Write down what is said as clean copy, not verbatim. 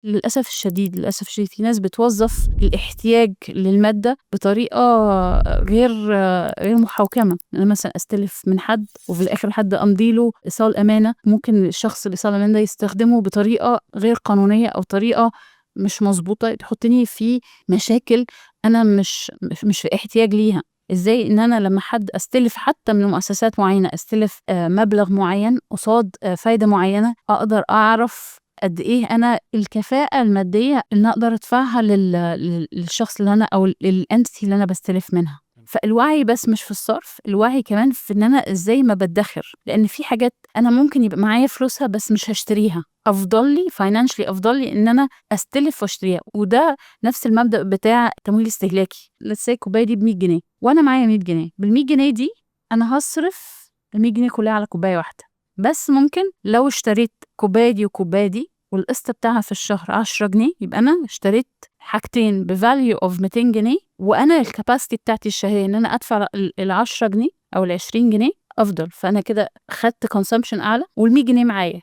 للأسف الشديد في ناس بتوظّف الاحتياج للمادة بطريقة غير محوكمة. أنا مثلًا أستلف من حد وفي الآخر حد أمضي له إيصال أمانة، ممكن الشخص الإيصال الأمانة ده يستخدمه بطريقة غير قانونية أو طريقة مش مضبوطة، تحطّني في مشاكل أنا مش في احتياج ليها. إزاي إن أنا لمّا حد أستلف حتى من مؤسسات معيّنة، أستلف مبلغ معيّن قصاد فايدة معيّنة، أقدر أعرف قد إيه أنا الكفاءة المادية إن أقدر أدفعها للشخص اللي أنا أو للentity اللي أنا باستلف منها. فالوعي بس مش في الصرف، الوعي كمان في إن أنا إزاي ما بادّخر، لإن في حاجات أنا ممكن يبقى معايا فلوسها بس مش هاشتريها، أفضل لي financially أفضل لي إن أنا أستلف واشتريها. وده نفس المبدأ بتاع التمويل الاستهلاكي. let's say الكوباية دي ب100 جنيه وأنا معايا 100 جنيه، بال100 جنيه دي أنا هاصرف ال100 جنيه كلّها على كوباية واحدة. بس ممكن لو اشتريت كوباية دي وكوباية دي والقسط بتاعها في الشهر 10 جنيه، يبقى أنا اشتريت حاجتين بvalue of 200 جنيه، وأنا الcapacity بتاعتي الشهرية إن أنا أدفع ال10 جنيه أو ال20 جنيه أفضل. فأنا كده خدت consumption أعلى وال100 جنيه معايا.